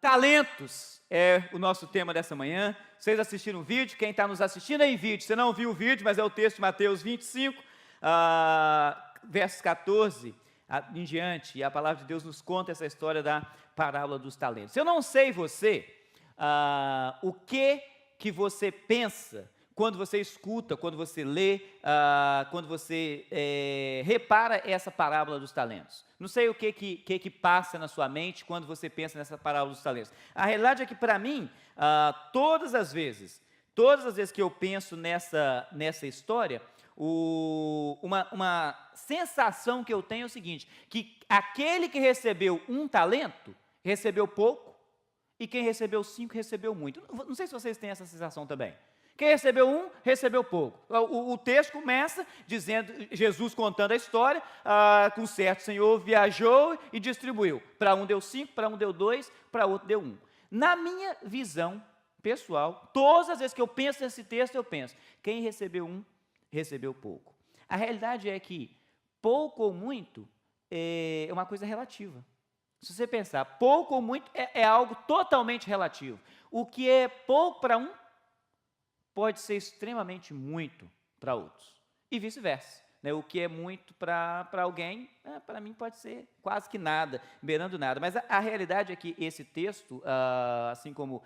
Talentos é o nosso tema dessa manhã. Vocês assistiram o vídeo? Quem está nos assistindo é em vídeo. Você não viu o vídeo, mas é o texto de Mateus 25, versos 14 em diante. E a palavra de Deus nos conta essa história da parábola dos talentos. Eu não sei você, o que você pensa quando você escuta, quando você lê, quando você repara essa parábola dos talentos. Não sei o que passa na sua mente quando você pensa nessa parábola dos talentos. A realidade é que, para mim, todas as vezes que eu penso nessa história, uma sensação que eu tenho é o seguinte, que aquele que recebeu um talento, recebeu pouco, e quem recebeu 5, recebeu muito. Não sei se vocês têm essa sensação também. Quem recebeu 1, recebeu pouco. O texto começa dizendo, Jesus contando a história, que um certo senhor viajou e distribuiu. Para um deu 5, para um deu 2, para outro deu 1. Na minha visão pessoal, todas as vezes que eu penso nesse texto, eu penso, quem recebeu 1, recebeu pouco. A realidade é que pouco ou muito é uma coisa relativa. Se você pensar, pouco ou muito é algo totalmente relativo. O que é pouco para um, pode ser extremamente muito para outros, e vice-versa. Né? O que é muito para alguém, para mim pode ser quase que nada, beirando nada. Mas a realidade é que esse texto, assim como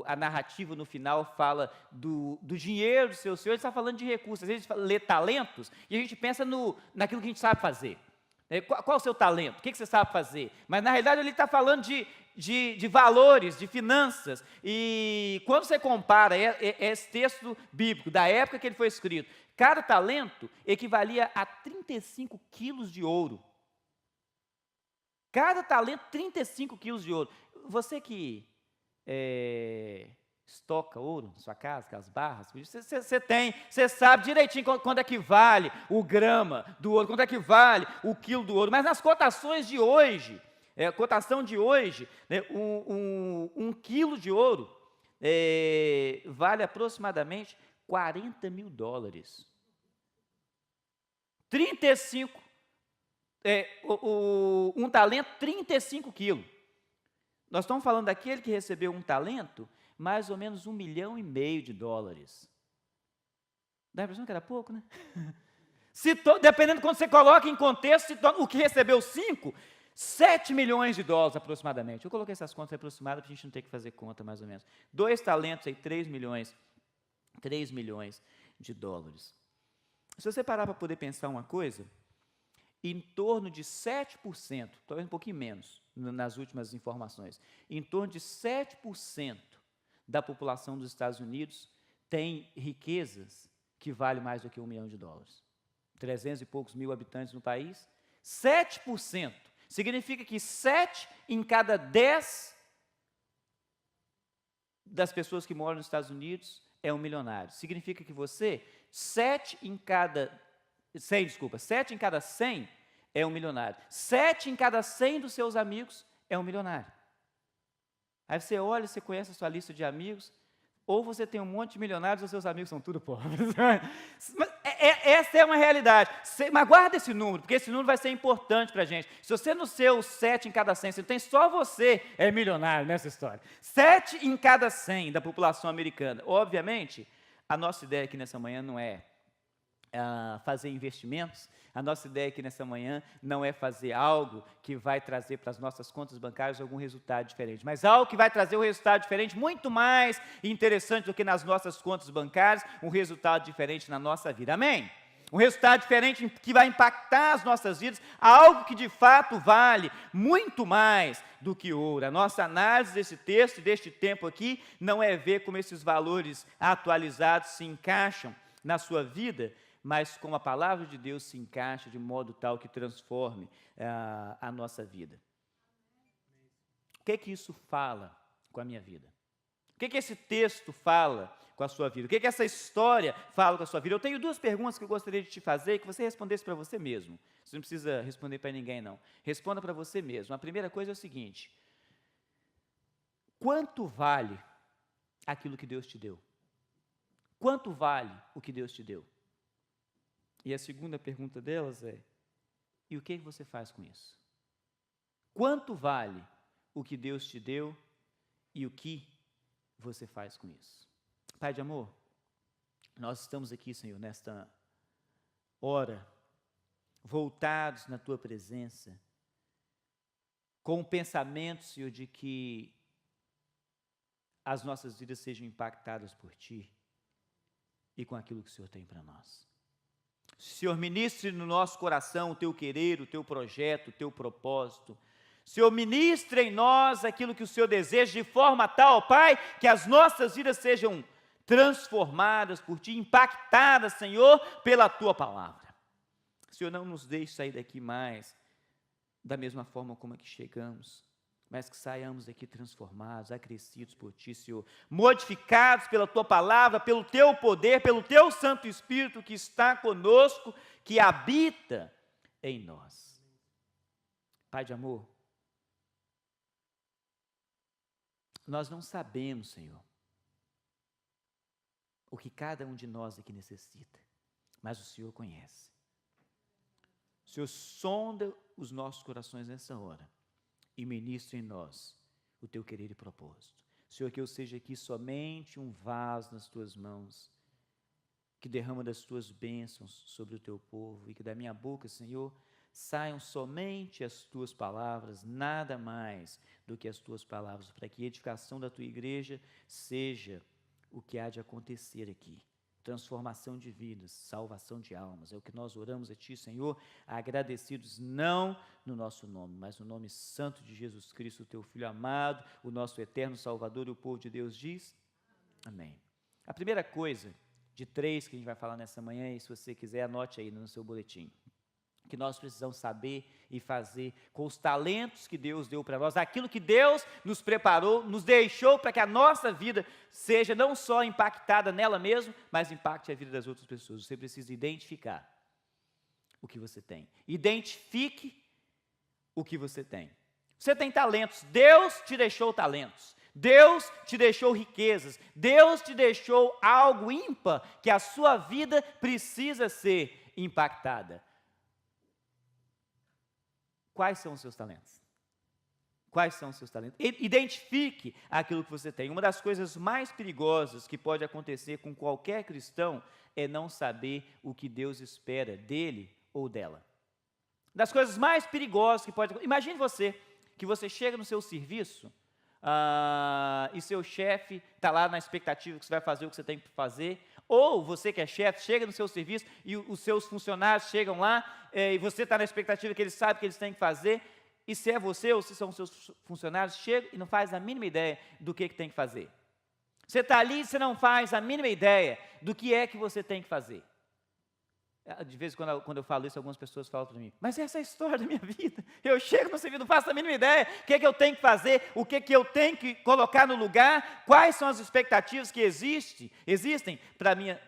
a narrativa no final fala do dinheiro do seu senhor, ele está falando de recursos. Às vezes a gente lê talentos e a gente pensa naquilo que a gente sabe fazer. Qual o seu talento? O que você sabe fazer? Mas, na realidade, ele está falando de valores, de finanças. E quando você compara esse texto bíblico, da época que ele foi escrito, cada talento equivalia a 35 quilos de ouro. Cada talento, 35 quilos de ouro. Você que estoca ouro na sua casa, aquelas barras, você sabe direitinho quanto é que vale o grama do ouro, quanto é que vale o quilo do ouro, mas nas cotações de hoje, cotação de hoje, né, um quilo de ouro vale aproximadamente $40 mil. 35, um talento, 35 quilos. Nós estamos falando daquele que recebeu um talento, mais ou menos $1,5 milhão. Dá a impressão que era pouco, né? Dependendo de quando você coloca em contexto, o que recebeu 5, $7 milhões aproximadamente. Eu coloquei essas contas aproximadas para a gente não ter que fazer conta, mais ou menos. 2 talentos aí, 3 milhões. 3 milhões de dólares. Se você parar para poder pensar uma coisa, em torno de 7%, talvez um pouquinho menos, nas últimas informações, em torno de 7% da população dos Estados Unidos tem riquezas que valem mais do que $1 milhão. 300 e poucos mil habitantes no país, 7%. Significa que 7 em cada 10 das pessoas que moram nos Estados Unidos é um milionário. Significa que você, 7 em cada 100 é um milionário. 7 em cada 100 dos seus amigos é um milionário. Aí você olha, você conhece a sua lista de amigos, ou você tem um monte de milionários, ou seus amigos são tudo pobres. Essa é uma realidade. Mas guarda esse número, porque esse número vai ser importante para a gente. Se você no seu 7 em cada 100, você tem só você é milionário nessa história. 7 em cada 100 da população americana. Obviamente, a nossa ideia aqui nessa manhã não é fazer investimentos. A nossa ideia aqui nessa manhã não é fazer algo que vai trazer para as nossas contas bancárias algum resultado diferente, mas algo que vai trazer um resultado diferente, muito mais interessante do que nas nossas contas bancárias, um resultado diferente na nossa vida. Amém? Um resultado diferente que vai impactar as nossas vidas, algo que de fato vale muito mais do que ouro. A nossa análise desse texto, deste tempo aqui, não é ver como esses valores atualizados se encaixam na sua vida, mas como a palavra de Deus se encaixa de modo tal que transforme a nossa vida. O que isso fala com a minha vida? O que esse texto fala com a sua vida? O que essa história fala com a sua vida? Eu tenho 2 perguntas que eu gostaria de te fazer e que você respondesse para você mesmo. Você não precisa responder para ninguém, não. Responda para você mesmo. A primeira coisa é o seguinte: quanto vale aquilo que Deus te deu? Quanto vale o que Deus te deu? E a segunda pergunta delas é: e o que você faz com isso? Quanto vale o que Deus te deu e o que você faz com isso. Pai de amor, nós estamos aqui, Senhor, nesta hora, voltados na Tua presença, com o pensamento, Senhor, de que as nossas vidas sejam impactadas por Ti e com aquilo que o Senhor tem para nós. Senhor, ministre no nosso coração o Teu querer, o Teu projeto, o Teu propósito. Senhor, ministre em nós aquilo que o Senhor deseja, de forma tal, Pai, que as nossas vidas sejam transformadas por Ti, impactadas, Senhor, pela Tua palavra. Senhor, não nos deixe sair daqui mais da mesma forma como é que chegamos, mas que saiamos daqui transformados, acrescidos por Ti, Senhor, modificados pela Tua palavra, pelo Teu poder, pelo Teu Santo Espírito que está conosco, que habita em nós. Pai de amor, nós não sabemos, Senhor, o que cada um de nós aqui necessita, mas o Senhor conhece. O Senhor sonda os nossos corações nessa hora e ministra em nós o Teu querer e propósito. Senhor, que eu seja aqui somente um vaso nas Tuas mãos, que derrama das Tuas bênçãos sobre o Teu povo, e que da minha boca, Senhor, saiam somente as Tuas palavras, nada mais do que as Tuas palavras, para que a edificação da Tua igreja seja o que há de acontecer aqui. Transformação de vidas, salvação de almas, é o que nós oramos a Ti, Senhor, agradecidos não no nosso nome, mas no nome santo de Jesus Cristo, Teu Filho amado, o nosso eterno Salvador, e o povo de Deus diz, amém. A primeira coisa, de 3 que a gente vai falar nessa manhã, e se você quiser, anote aí no seu boletim, que nós precisamos saber e fazer com os talentos que Deus deu para nós, aquilo que Deus nos preparou, nos deixou para que a nossa vida seja não só impactada nela mesma, mas impacte a vida das outras pessoas. Você precisa identificar o que você tem. Identifique o que você tem. Você tem talentos, Deus te deixou talentos. Deus te deixou riquezas, Deus te deixou algo ímpar que a sua vida precisa ser impactada. Quais são os seus talentos? Quais são os seus talentos? Identifique aquilo que você tem. Uma das coisas mais perigosas que pode acontecer com qualquer cristão é não saber o que Deus espera dele ou dela. Das coisas mais perigosas que pode acontecer. Imagine que você chega no seu serviço e seu chefe está lá na expectativa que você vai fazer o que você tem que fazer, ou você que é chefe, chega no seu serviço e os seus funcionários chegam lá e você está na expectativa que eles sabem o que eles têm que fazer, e se é você ou se são os seus funcionários, chega e não faz a mínima ideia do que tem que fazer. Você está ali e você não faz a mínima ideia do que é que você tem que fazer. De vez em quando eu falo isso, algumas pessoas falam para mim, mas essa é a história da minha vida. Eu chego no serviço, não faço a mínima ideia o que é que eu tenho que fazer, o que é que eu tenho que colocar no lugar, quais são as expectativas que existem para minha,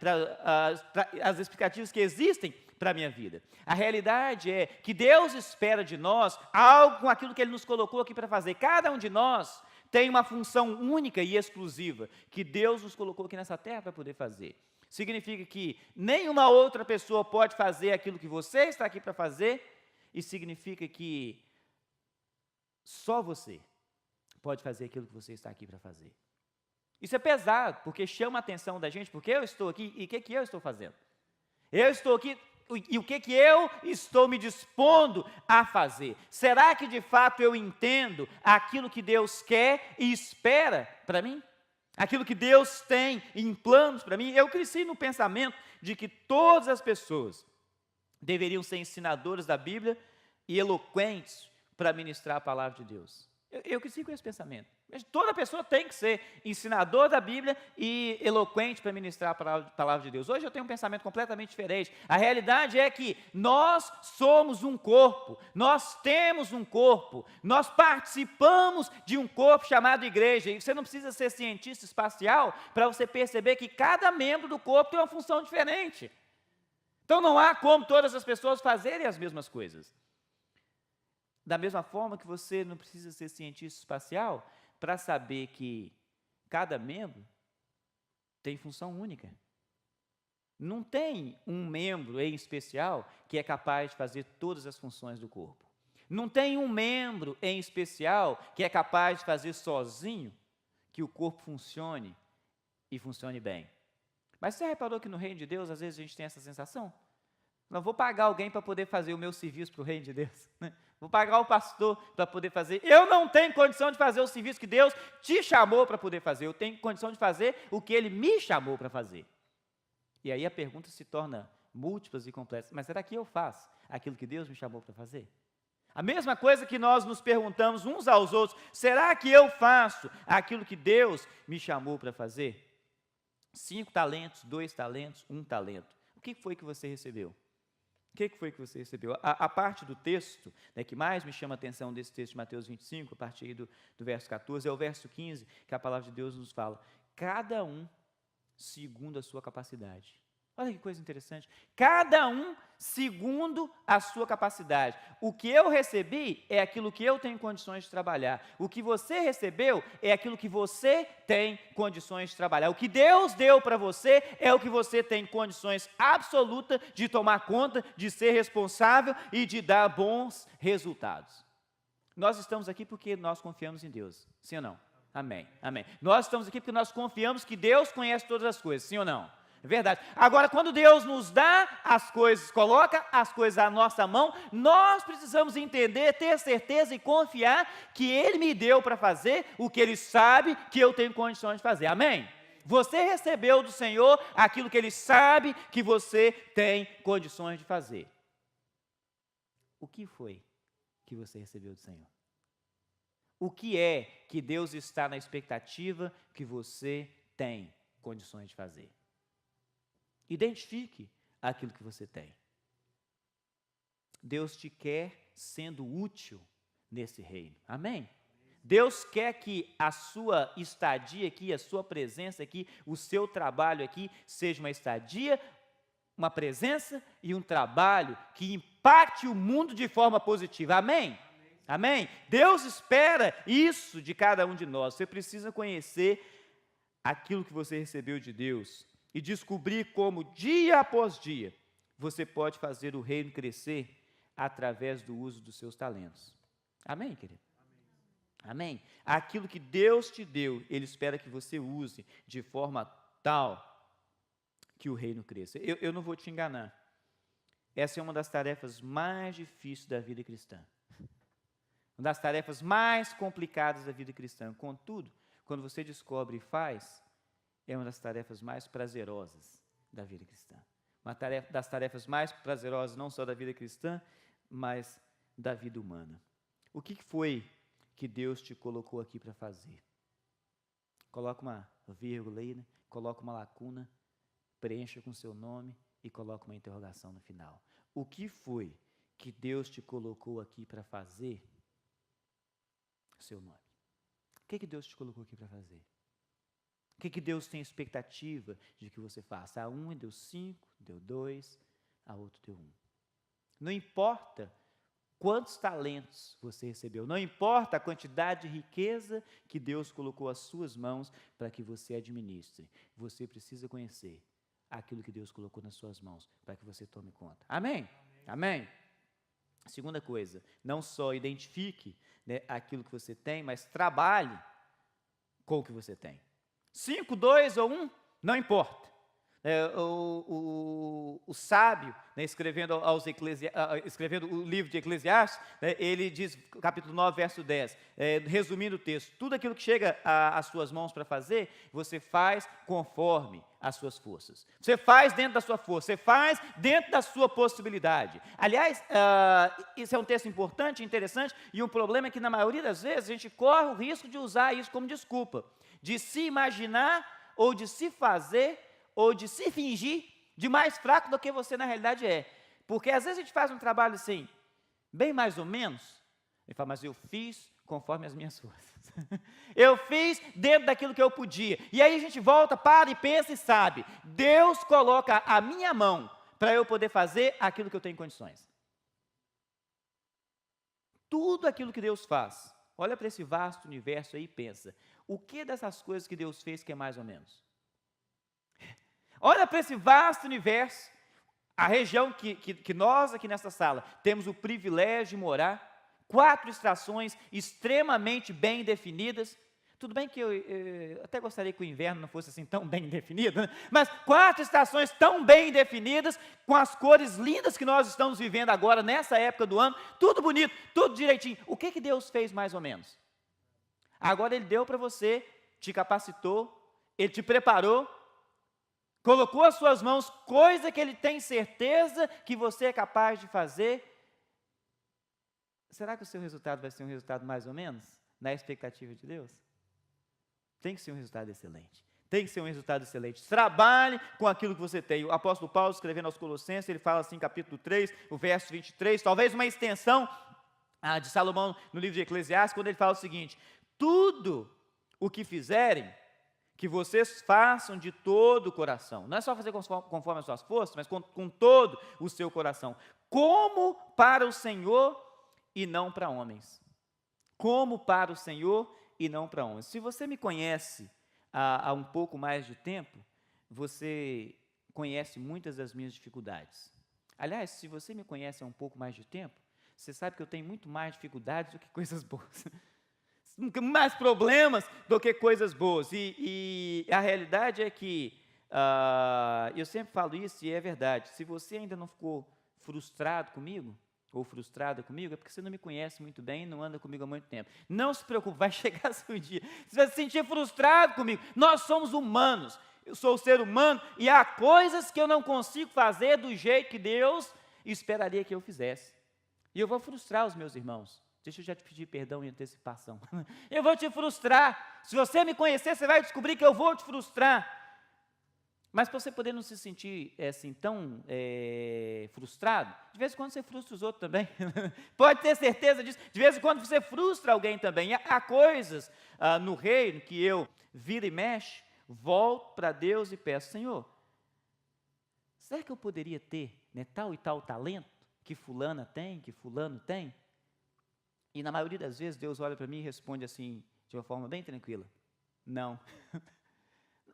as expectativas que existem para a minha vida. A realidade é que Deus espera de nós algo com aquilo que Ele nos colocou aqui para fazer. Cada um de nós tem uma função única e exclusiva que Deus nos colocou aqui nessa terra para poder fazer. Significa que nenhuma outra pessoa pode fazer aquilo que você está aqui para fazer, e significa que só você pode fazer aquilo que você está aqui para fazer. Isso é pesado, porque chama a atenção da gente, porque eu estou aqui e o que eu estou fazendo? Eu estou aqui e o que eu estou me dispondo a fazer? Será que de fato eu entendo aquilo que Deus quer e espera para mim? Aquilo que Deus tem em planos para mim? Eu cresci no pensamento de que todas as pessoas deveriam ser ensinadoras da Bíblia e eloquentes para ministrar a palavra de Deus. Eu cresci com esse pensamento. Toda pessoa tem que ser ensinador da Bíblia e eloquente para ministrar a palavra de Deus. Hoje eu tenho um pensamento completamente diferente. A realidade é que nós somos um corpo, nós temos um corpo, nós participamos de um corpo chamado igreja. E você não precisa ser cientista espacial para você perceber que cada membro do corpo tem uma função diferente. Então não há como todas as pessoas fazerem as mesmas coisas. Da mesma forma que você não precisa ser cientista espacial para saber que cada membro tem função única. Não tem um membro em especial que é capaz de fazer todas as funções do corpo. Não tem um membro em especial que é capaz de fazer sozinho que o corpo funcione e funcione bem. Mas você reparou que no reino de Deus, às vezes a gente tem essa sensação? Não vou pagar alguém para poder fazer o meu serviço para o reino de Deus, né? Vou pagar o pastor para poder fazer. Eu não tenho condição de fazer o serviço que Deus te chamou para poder fazer. Eu tenho condição de fazer o que Ele me chamou para fazer. E aí a pergunta se torna múltiplas e complexas. Mas será que eu faço aquilo que Deus me chamou para fazer? A mesma coisa que nós nos perguntamos uns aos outros, será que eu faço aquilo que Deus me chamou para fazer? 5 talentos, 2 talentos, 1 talento. O que foi que você recebeu? O que foi que você recebeu? A parte do texto, né, que mais me chama a atenção desse texto de Mateus 25, a partir do verso 14, é o verso 15, que a palavra de Deus nos fala, cada um segundo a sua capacidade. Olha que coisa interessante. Cada um segundo a sua capacidade. O que eu recebi é aquilo que eu tenho condições de trabalhar. O que você recebeu é aquilo que você tem condições de trabalhar. O que Deus deu para você é o que você tem condições absolutas de tomar conta, de ser responsável e de dar bons resultados. Nós estamos aqui porque nós confiamos em Deus. Sim ou não? Amém. Amém. Nós estamos aqui porque nós confiamos que Deus conhece todas as coisas. Sim ou não? É verdade. Agora, quando Deus nos dá as coisas, coloca as coisas à nossa mão, nós precisamos entender, ter certeza e confiar que Ele me deu para fazer o que Ele sabe que eu tenho condições de fazer. Amém? Você recebeu do Senhor aquilo que Ele sabe que você tem condições de fazer. O que foi que você recebeu do Senhor? O que é que Deus está na expectativa que você tem condições de fazer? Identifique aquilo que você tem. Deus te quer sendo útil nesse reino. Amém? Deus quer que a sua estadia aqui, a sua presença aqui, o seu trabalho aqui, seja uma estadia, uma presença e um trabalho que impacte o mundo de forma positiva. Amém? Amém? Deus espera isso de cada um de nós. Você precisa conhecer aquilo que você recebeu de Deus e descobrir como, dia após dia, você pode fazer o reino crescer através do uso dos seus talentos. Amém, querido? Amém? Aquilo que Deus te deu, Ele espera que você use de forma tal que o reino cresça. Eu não vou te enganar. Essa é uma das tarefas mais difíceis da vida cristã. Uma das tarefas mais complicadas da vida cristã. Contudo, quando você descobre e faz, é uma das tarefas mais prazerosas da vida cristã. Uma das tarefas mais prazerosas não só da vida cristã, mas da vida humana. O que foi que Deus te colocou aqui para fazer? Coloca uma vírgula aí, né? Coloca uma lacuna, preencha com seu nome e coloca uma interrogação no final. O que foi que Deus te colocou aqui para fazer? Seu nome. O que Deus te colocou aqui para fazer? O que Deus tem expectativa de que você faça? A um deu 5, deu 2, a outro deu 1. Não importa quantos talentos você recebeu, não importa a quantidade de riqueza que Deus colocou às suas mãos para que você administre. Você precisa conhecer aquilo que Deus colocou nas suas mãos para que você tome conta. Amém? Amém? Segunda coisa, não só identifique, né, aquilo que você tem, mas trabalhe com o que você tem. 5, 2 ou 1, não importa. O sábio, né, escrevendo o livro de Eclesiastes, né, ele diz, capítulo 9, verso 10, resumindo o texto, tudo aquilo que chega às suas mãos para fazer, você faz conforme as suas forças. Você faz dentro da sua força, você faz dentro da sua possibilidade. Aliás, isso é um texto importante, interessante, e o problema é que na maioria das vezes a gente corre o risco de usar isso como desculpa, de se imaginar ou de se fazer ou de se fingir de mais fraco do que você na realidade é. Porque às vezes a gente faz um trabalho assim, bem mais ou menos, e fala, mas eu fiz conforme as minhas forças. Eu fiz dentro daquilo que eu podia. E aí a gente volta, para e pensa e sabe, Deus coloca a minha mão para eu poder fazer aquilo que eu tenho condições. Tudo aquilo que Deus faz, olha para esse vasto universo aí e pensa, o que dessas coisas que Deus fez que é mais ou menos? Olha para esse vasto universo, a região que nós aqui nessa sala temos o privilégio de morar, 4 estações extremamente bem definidas. Tudo bem que eu até gostaria que o inverno não fosse assim tão bem definido, né? Mas 4 estações tão bem definidas, com as cores lindas que nós estamos vivendo agora, nessa época do ano, tudo bonito, tudo direitinho. O que Deus fez mais ou menos? Agora Ele deu para você, te capacitou, Ele te preparou, colocou as suas mãos, coisa que Ele tem certeza que você é capaz de fazer. Será que o seu resultado vai ser um resultado mais ou menos, na expectativa de Deus? Tem que ser um resultado excelente. Tem que ser um resultado excelente. Trabalhe com aquilo que você tem. O apóstolo Paulo, escrevendo aos Colossenses, ele fala assim, capítulo 3, o verso 23, talvez uma extensão de Salomão no livro de Eclesiastes, quando ele fala o seguinte: tudo o que fizerem, que vocês façam de todo o coração. Não é só fazer conforme as suas forças, mas com todo o seu coração. Como para o Senhor e não para homens. Como para o Senhor e não para homens. Se você me conhece há um pouco mais de tempo, você conhece muitas das minhas dificuldades. Aliás, se você me conhece há um pouco mais de tempo, você sabe que eu tenho muito mais dificuldades do que coisas boas. Mais problemas do que coisas boas. E a realidade é que, eu sempre falo isso e é verdade, se você ainda não ficou frustrado comigo, ou frustrada comigo, é porque você não me conhece muito bem e não anda comigo há muito tempo. Não se preocupe, vai chegar seu dia. Você vai se sentir frustrado comigo. Nós somos humanos. Eu sou um ser humano e há coisas que eu não consigo fazer do jeito que Deus esperaria que eu fizesse. E eu vou frustrar os meus irmãos. Deixa eu já te pedir perdão em antecipação. Eu vou te frustrar. Se você me conhecer, você vai descobrir que eu vou te frustrar. Mas para você poder não se sentir assim tão frustrado, de vez em quando você frustra os outros também. Pode ter certeza disso. De vez em quando você frustra alguém também. Há coisas no reino que eu viro e mexo, volto para Deus e peço: Senhor, será que eu poderia ter tal e tal talento que fulana tem, que fulano tem? E na maioria das vezes Deus olha para mim e responde assim, de uma forma bem tranquila: não.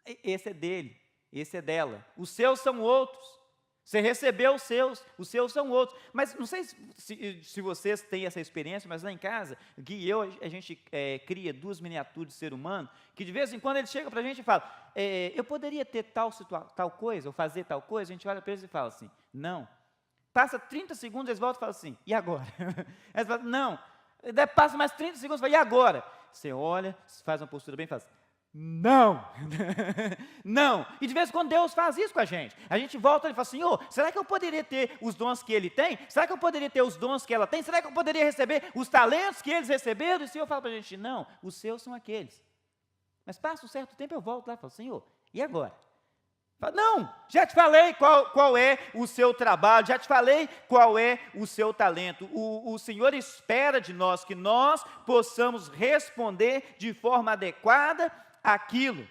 Esse é dele. Esse é dela. Os seus são outros. Você recebeu os seus são outros. Mas não sei se vocês têm essa experiência, mas lá em casa, Gui e eu, a gente cria 2 miniaturas de ser humano, que de vez em quando ele chega para a gente e fala: eu poderia ter tal coisa, ou fazer tal coisa. A gente olha para eles e fala assim: não. Passa 30 segundos, eles voltam e falam assim: e agora? Eles falam: não. Passa mais 30 segundos e fala: e agora? Você olha, faz uma postura bem e fala assim: não, não. E de vez em quando Deus faz isso com a gente. A gente volta e fala assim: será que eu poderia ter os dons que Ele tem? Será que eu poderia ter os dons que ela tem? Será que eu poderia receber os talentos que eles receberam? E o Senhor fala para a gente: não, os seus são aqueles. Mas passa um certo tempo, eu volto lá e falo: Senhor, e agora? Fala: não, já te falei qual é o seu trabalho, já te falei qual é o seu talento. O Senhor espera de nós que nós possamos responder de forma adequada aquilo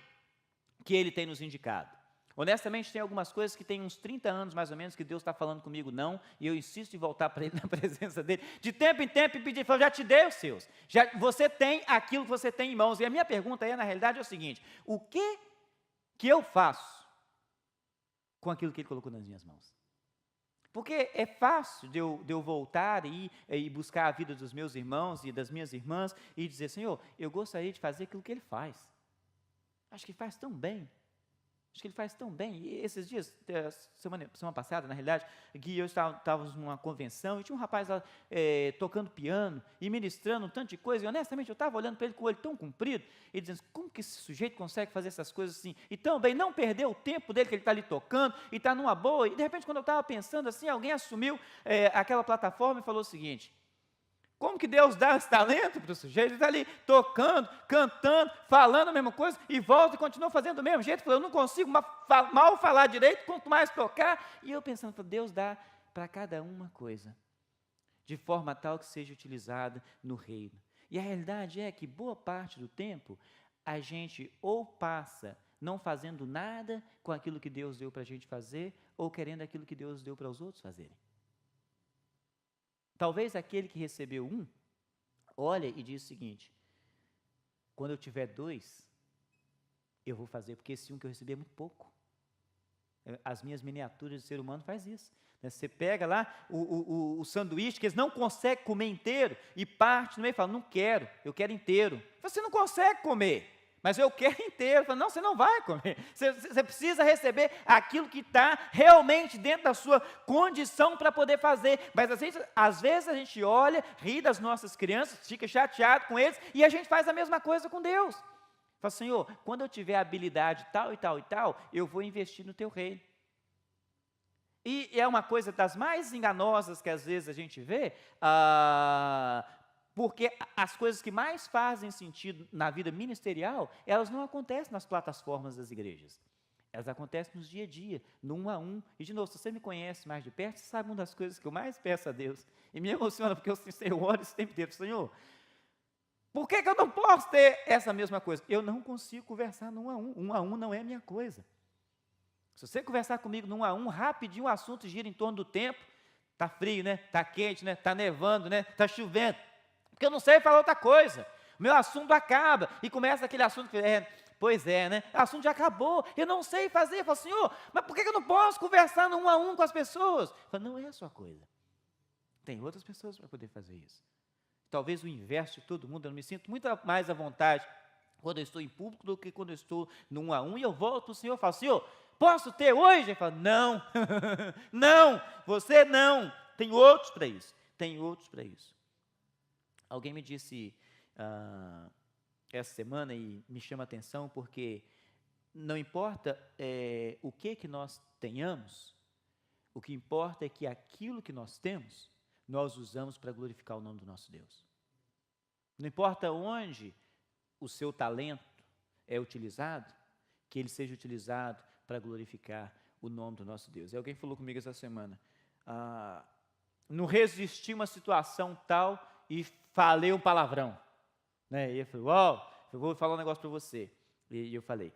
que Ele tem nos indicado. Honestamente, tem algumas coisas que tem uns 30 anos, mais ou menos, que Deus está falando comigo não, e eu insisto em voltar para Ele na presença dEle, de tempo em tempo, e pedir: já te dei os seus, você tem aquilo que você tem em mãos. E a minha pergunta na realidade, é o seguinte: o que eu faço com aquilo que Ele colocou nas minhas mãos? Porque é fácil de eu voltar e buscar a vida dos meus irmãos e das minhas irmãs, e dizer: Senhor, eu gostaria de fazer aquilo que Ele faz. Acho que faz tão bem. Acho que Ele faz tão bem. E esses dias, semana passada, na realidade, Gui e eu estávamos numa convenção e tinha um rapaz lá tocando piano e ministrando um tanto de coisa. E honestamente, eu estava olhando para ele com o olho tão comprido e dizendo: como que esse sujeito consegue fazer essas coisas assim? E tão bem, não perder o tempo dele, que ele está ali tocando e está numa boa. E de repente, quando eu estava pensando assim, alguém assumiu aquela plataforma e falou o seguinte: como que Deus dá esse talento para o sujeito? Ele está ali tocando, cantando, falando a mesma coisa, e volta e continua fazendo do mesmo jeito. Eu não consigo mal falar direito, quanto mais tocar. E eu pensando: Deus dá para cada uma coisa, de forma tal que seja utilizada no reino. E a realidade é que boa parte do tempo, a gente ou passa não fazendo nada com aquilo que Deus deu para a gente fazer, ou querendo aquilo que Deus deu para os outros fazerem. Talvez aquele que recebeu um, olha e diz o seguinte: quando eu tiver 2, eu vou fazer, porque esse um que eu recebi é muito pouco. As minhas miniaturas de ser humano faz isso. né? Você pega lá o sanduíche que eles não conseguem comer inteiro e parte no meio e fala, não quero, eu quero inteiro. Você não consegue comer, mas eu quero inteiro. Fala, não, você não vai comer. Você precisa receber aquilo que está realmente dentro da sua condição para poder fazer. Mas às vezes a gente olha, ri das nossas crianças, fica chateado com eles e a gente faz a mesma coisa com Deus. Fala, Senhor, quando eu tiver habilidade tal e tal e tal, eu vou investir no teu reino. E é uma coisa das mais enganosas que às vezes a gente vê, porque as coisas que mais fazem sentido na vida ministerial, elas não acontecem nas plataformas das igrejas. Elas acontecem nos dia a dia, no 1 a 1. E, de novo, se você me conhece mais de perto, você sabe uma das coisas que eu mais peço a Deus. E me emociona, porque eu oro esse tempo inteiro, Senhor, por que eu não posso ter essa mesma coisa? Eu não consigo conversar no 1 a 1. 1 a 1 não é a minha coisa. Se você conversar comigo no 1 a 1, rapidinho o assunto gira em torno do tempo. Está frio, né? Está quente, né? Está nevando, né? Está chovendo. Porque eu não sei falar outra coisa. O meu assunto acaba e começa aquele assunto que pois é, né? O assunto já acabou. Eu não sei fazer. Eu falo, Senhor, mas por que eu não posso conversar no 1 a 1 com as pessoas? Eu falo, não é a sua coisa. Tem outras pessoas para poder fazer isso. Talvez o inverso de todo mundo. Eu me sinto muito mais à vontade quando eu estou em público do que quando eu estou no 1 a 1. E eu volto para o Senhor e falo, Senhor, posso ter hoje? Ele fala, não, não, você não. Tem outros para isso. Tem outros para isso. Alguém me disse essa semana e me chama a atenção porque não importa o que nós tenhamos, o que importa é que aquilo que nós temos, nós usamos para glorificar o nome do nosso Deus. Não importa onde o seu talento é utilizado, que ele seja utilizado para glorificar o nome do nosso Deus. E alguém falou comigo essa semana, não resisti a uma situação tal e falei um palavrão. Né? E eu falei, eu vou falar um negócio para você. E eu falei,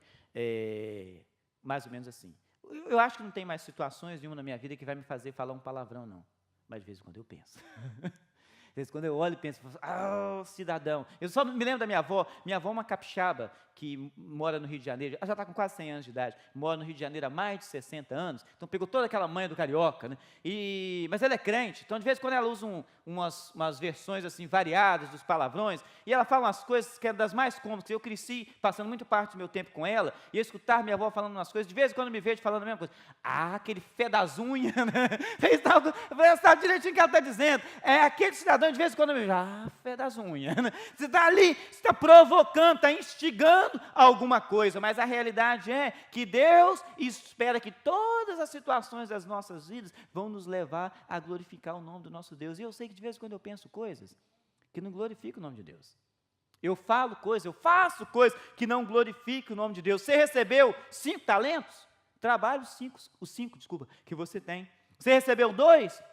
mais ou menos assim. Eu acho que não tem mais situações nenhuma na minha vida que vai me fazer falar um palavrão, não. Mas de vez em quando eu penso. De vez em quando eu olho e penso, cidadão. Eu só me lembro da minha avó. Minha avó é uma capixaba que mora no Rio de Janeiro. Ela já está com quase 100 anos de idade. Mora no Rio de Janeiro há mais de 60 anos. Então pegou toda aquela manha do carioca. Né? Mas ela é crente. Então de vez em quando ela usa umas versões assim variadas dos palavrões. E ela fala umas coisas que é das mais cômicas. Eu cresci passando muito parte do meu tempo com ela. E eu escutar minha avó falando umas coisas. De vez em quando eu me vejo falando a mesma coisa. Aquele fé das unhas. Né? Sabe direitinho o que ela está dizendo. É aquele cidadão. De vez em quando eu me vejo, fé das unhas. Né? Você está ali, você está provocando, está instigando alguma coisa, mas a realidade é que Deus espera que todas as situações das nossas vidas vão nos levar a glorificar o nome do nosso Deus. E eu sei que de vez em quando eu penso coisas que não glorificam o nome de Deus. Eu falo coisas, eu faço coisas que não glorificam o nome de Deus. Você recebeu 5 talentos? Trabalhe os cinco que você tem. Você recebeu 2?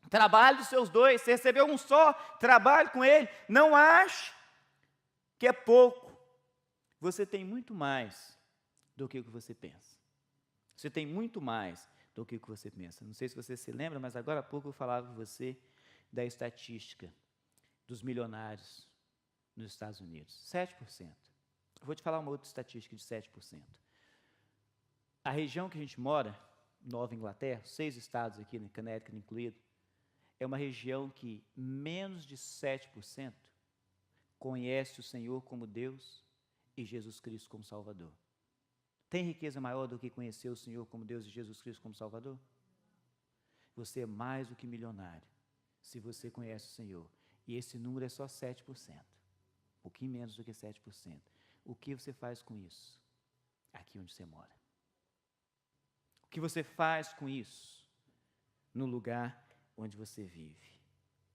Trabalhe os seus 2. Você recebeu um só? Trabalhe com ele. Não ache que é pouco. Você tem muito mais do que o que você pensa. Você tem muito mais do que o que você pensa. Não sei se você se lembra, mas agora há pouco eu falava com você da estatística dos milionários nos Estados Unidos. 7%. Eu vou te falar uma outra estatística de 7%. A região que a gente mora, Nova Inglaterra, 6 estados aqui, né, Connecticut incluído, é uma região que menos de 7% conhece o Senhor como Deus e Jesus Cristo como Salvador. Tem riqueza maior do que conhecer o Senhor como Deus e Jesus Cristo como Salvador? Você é mais do que milionário, se você conhece o Senhor. E esse número é só 7%. Um pouquinho menos do que 7%. O que você faz com isso? Aqui onde você mora. O que você faz com isso? No lugar onde você vive.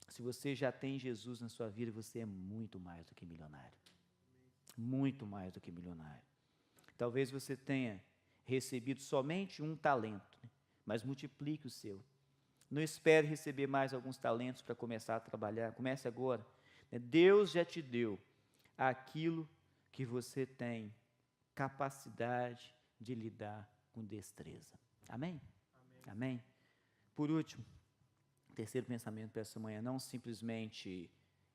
Se você já tem Jesus na sua vida, você é muito mais do que milionário. Muito mais do que milionário. Talvez você tenha recebido somente um talento, né? Mas multiplique o seu. Não espere receber mais alguns talentos para começar a trabalhar. Comece agora. Deus já te deu aquilo que você tem capacidade de lidar com destreza. Amém? Amém? Por último, terceiro pensamento para essa manhã, não simplesmente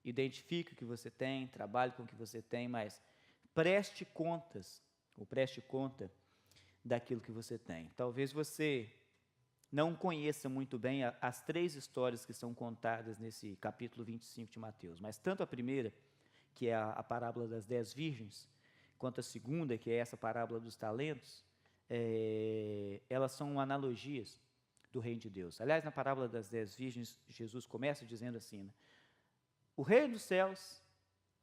identifique o que você tem, trabalhe com o que você tem, mas preste conta daquilo que você tem. Talvez você não conheça muito bem as 3 histórias que são contadas nesse capítulo 25 de Mateus, mas tanto a primeira, que é a parábola das 10 virgens, quanto a segunda, que é essa parábola dos talentos, elas são analogias do reino de Deus. Aliás, na parábola das 10 virgens, Jesus começa dizendo assim, né, o reino dos céus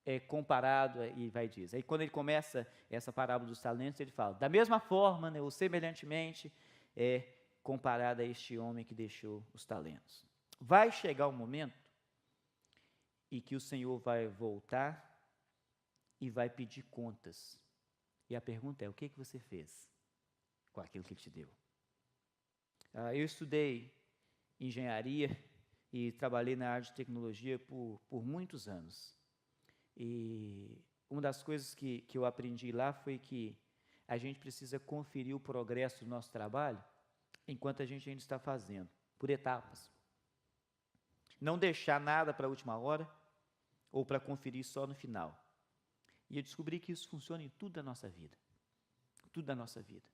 é comparado, e vai dizer. Aí quando ele começa essa parábola dos talentos, ele fala, da mesma forma, né, ou semelhantemente, é comparado a este homem que deixou os talentos. Vai chegar um momento em que o Senhor vai voltar e vai pedir contas. E a pergunta é, o que você fez com aquilo que Ele te deu? Eu estudei engenharia e trabalhei na área de tecnologia por muitos anos. E uma das coisas que eu aprendi lá foi que a gente precisa conferir o progresso do nosso trabalho enquanto a gente ainda está fazendo, por etapas. Não deixar nada para a última hora ou para conferir só no final. E eu descobri que isso funciona em tudo da nossa vida. Tudo da nossa vida.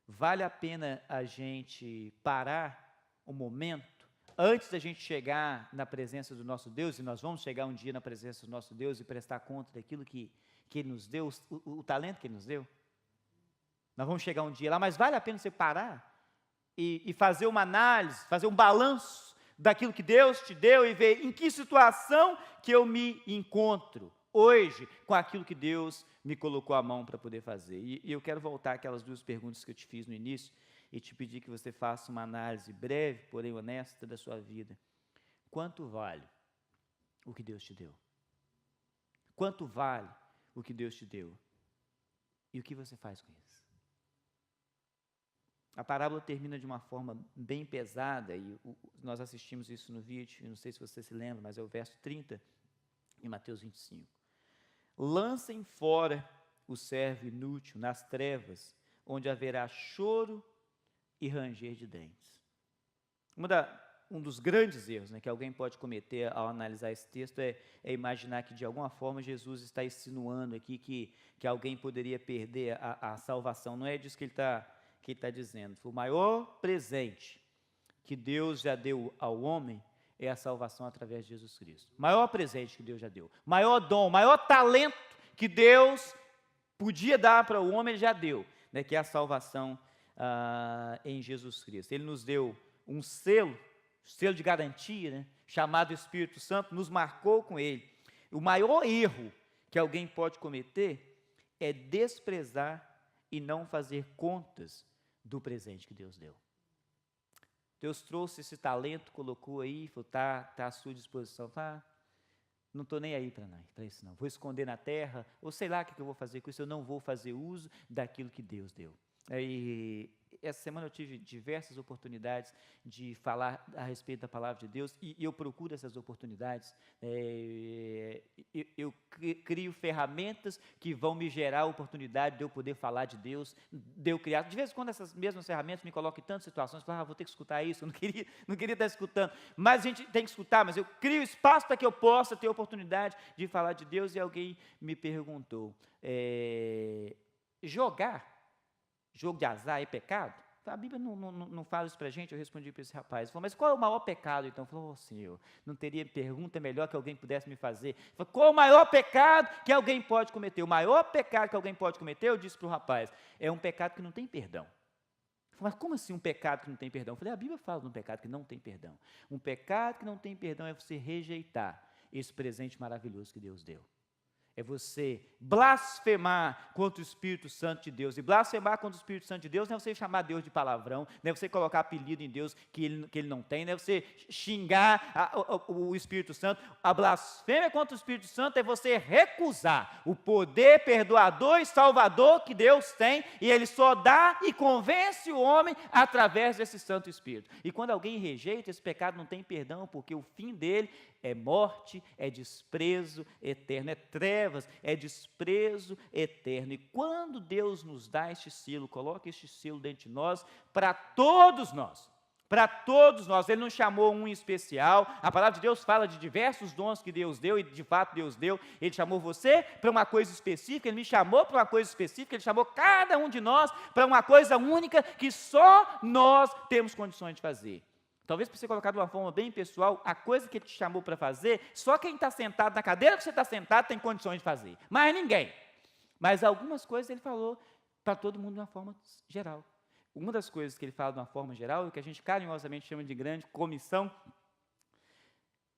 Vale a pena a gente parar um momento antes da gente chegar na presença do nosso Deus, e nós vamos chegar um dia na presença do nosso Deus e prestar conta daquilo que Ele nos deu, o talento que Ele nos deu. Nós vamos chegar um dia lá, mas vale a pena você parar e fazer uma análise, fazer um balanço daquilo que Deus te deu e ver em que situação que eu me encontro hoje com aquilo que Deus me colocou a mão para poder fazer. E eu quero voltar àquelas 2 perguntas que eu te fiz no início e te pedir que você faça uma análise breve, porém honesta da sua vida. Quanto vale o que Deus te deu? Quanto vale o que Deus te deu? E o que você faz com isso? A parábola termina de uma forma bem pesada, e nós assistimos isso no vídeo, não sei se você se lembra, mas é o verso 30 em Mateus 25. Lancem fora o servo inútil nas trevas, onde haverá choro e ranger de dentes. Um dos grandes erros, né, que alguém pode cometer ao analisar esse texto é imaginar que, de alguma forma, Jesus está insinuando aqui que alguém poderia perder a salvação. Não é disso que ele está dizendo. O maior presente que Deus já deu ao homem é a salvação através de Jesus Cristo. O maior presente que Deus já deu. O maior dom, o maior talento que Deus podia dar para o homem, Ele já deu, né, que é a salvação em Jesus Cristo. Ele nos deu um selo de garantia, né, chamado Espírito Santo, nos marcou com Ele. O maior erro que alguém pode cometer é desprezar e não fazer contas do presente que Deus deu. Deus trouxe esse talento, colocou aí, falou, tá à sua disposição, tá? Não estou nem aí para isso não, vou esconder na terra, ou sei lá o que eu vou fazer com isso, eu não vou fazer uso daquilo que Deus deu. E essa semana eu tive diversas oportunidades de falar a respeito da palavra de Deus, e eu procuro essas oportunidades. Eu crio ferramentas que vão me gerar a oportunidade de eu poder falar de Deus, de eu criar. De vez em quando essas mesmas ferramentas me colocam em tantas situações, eu falo, vou ter que escutar isso, eu não queria estar escutando, mas a gente tem que escutar, mas eu crio espaço para que eu possa ter a oportunidade de falar de Deus. E alguém me perguntou, jogo de azar é pecado? A Bíblia não fala isso para a gente. Eu respondi para esse rapaz. Ele falou, mas qual é o maior pecado então? Ele falou, Senhor, não teria pergunta melhor que alguém pudesse me fazer. Ele falou, qual é o maior pecado que alguém pode cometer? O maior pecado que alguém pode cometer, eu disse para o rapaz, é um pecado que não tem perdão. Ele falou, mas como assim um pecado que não tem perdão? Eu falei, a Bíblia fala de um pecado que não tem perdão. Um pecado que não tem perdão é você rejeitar esse presente maravilhoso que Deus deu. É você blasfemar contra o Espírito Santo de Deus. E blasfemar contra o Espírito Santo de Deus não é você chamar Deus de palavrão, não é você colocar apelido em Deus que ele não tem, não é você xingar o Espírito Santo. A blasfêmia contra o Espírito Santo é você recusar o poder perdoador e salvador que Deus tem, e Ele só dá e convence o homem através desse Santo Espírito. E quando alguém rejeita, esse pecado não tem perdão, porque o fim dele é morte, é desprezo eterno, é trevas, é desprezo eterno. E quando Deus nos dá este selo, coloca este selo dentro de nós, para todos nós, Para todos nós, ele não chamou um em especial. A palavra de Deus fala de diversos dons que Deus deu, e de fato Deus deu. Ele chamou você para uma coisa específica, ele me chamou para uma coisa específica, ele chamou cada um de nós para uma coisa única que só nós temos condições de fazer. Talvez para você colocar de uma forma bem pessoal, a coisa que ele te chamou para fazer, só quem está sentado na cadeira que você está sentado tem condições de fazer, mas ninguém. Mas algumas coisas ele falou para todo mundo de uma forma geral. Uma das coisas que ele fala de uma forma geral, e que a gente carinhosamente chama de grande comissão,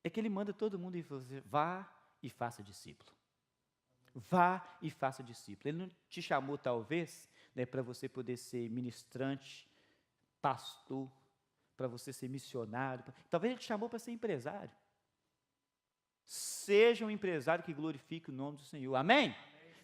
é que ele manda todo mundo e fala, vá e faça discípulo. Vá e faça discípulo. Ele não te chamou, talvez, né, para você poder ser ministrante, pastor, para você ser missionário. Talvez ele te chamou para ser empresário. Seja um empresário que glorifique o nome do Senhor. Amém?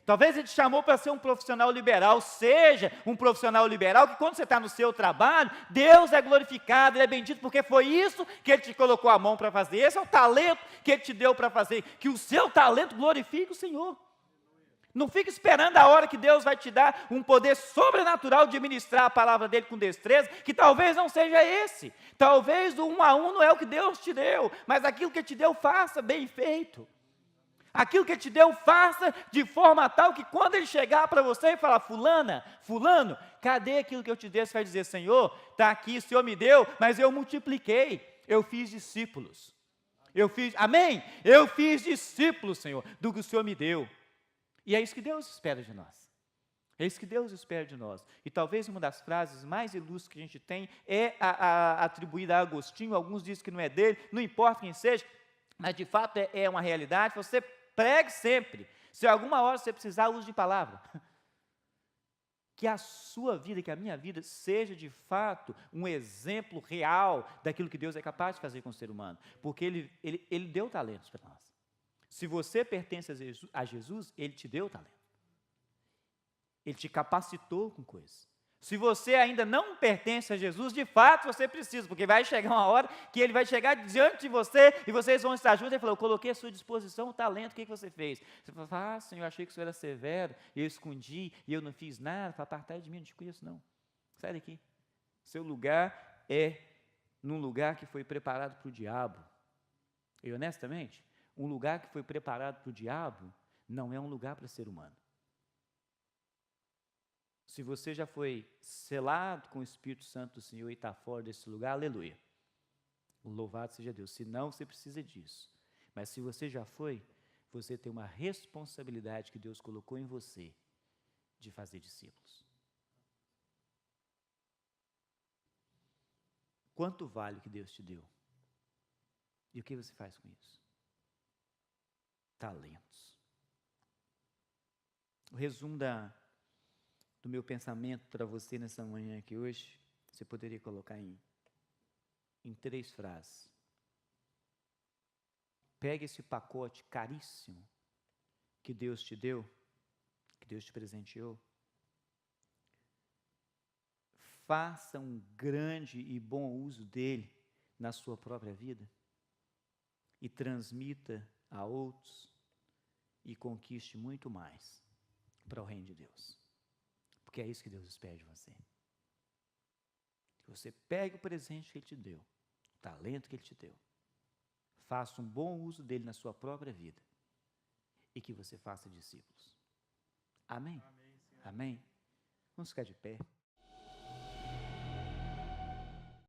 Talvez ele te chamou para ser um profissional liberal. Seja um profissional liberal, que quando você está no seu trabalho, Deus é glorificado, Ele é bendito, porque foi isso que Ele te colocou a mão para fazer. Esse é o talento que Ele te deu para fazer. Que o seu talento glorifique o Senhor. Não fique esperando a hora que Deus vai te dar um poder sobrenatural de ministrar a palavra dEle com destreza, que talvez não seja esse. Talvez o 1 a 1 não é o que Deus te deu, mas aquilo que Ele te deu, faça bem feito. Aquilo que Ele te deu, faça de forma tal que quando Ele chegar para você e falar, fulana, fulano, cadê aquilo que eu te dei? Você vai dizer, Senhor, está aqui, o Senhor me deu, mas eu multipliquei, eu fiz discípulos. Amém? Eu fiz discípulos, Senhor, do que o Senhor me deu. E é isso que Deus espera de nós. É isso que Deus espera de nós. E talvez uma das frases mais ilustres que a gente tem é atribuída a Agostinho. Alguns dizem que não é dele, não importa quem seja, mas de fato é uma realidade. Você pregue sempre. Se alguma hora você precisar, use de palavra. Que a sua vida, que a minha vida, seja de fato um exemplo real daquilo que Deus é capaz de fazer com o ser humano. Porque Ele deu talentos para nós. Se você pertence a Jesus, Ele te deu talento. Ele te capacitou com coisas. Se você ainda não pertence a Jesus, de fato você precisa, porque vai chegar uma hora que Ele vai chegar diante de você e vocês vão estar juntos. Ele falou, eu coloquei à sua disposição o talento, o que você fez? Você fala, Senhor, eu achei que o Senhor era severo, e eu escondi, e eu não fiz nada. Fala, apartai de mim, não te conheço não. Sai daqui. Seu lugar é num lugar que foi preparado para o diabo. E honestamente, um lugar que foi preparado para o diabo não é um lugar para ser humano. Se você já foi selado com o Espírito Santo do Senhor e está fora desse lugar, aleluia. Louvado seja Deus. Se não, você precisa disso. Mas se você já foi, você tem uma responsabilidade que Deus colocou em você de fazer discípulos. Quanto vale o que Deus te deu? E o que você faz com isso? Talentos. O resumo do meu pensamento para você nessa manhã aqui hoje, você poderia colocar em 3 frases. Pegue esse pacote caríssimo que Deus te deu, que Deus te presenteou. Faça um grande e bom uso dele na sua própria vida e transmita a outros e conquiste muito mais para o reino de Deus. Porque é isso que Deus espera de você. Que você pegue o presente que Ele te deu, o talento que Ele te deu, faça um bom uso dele na sua própria vida e que você faça discípulos. Amém? Amém? Vamos ficar de pé.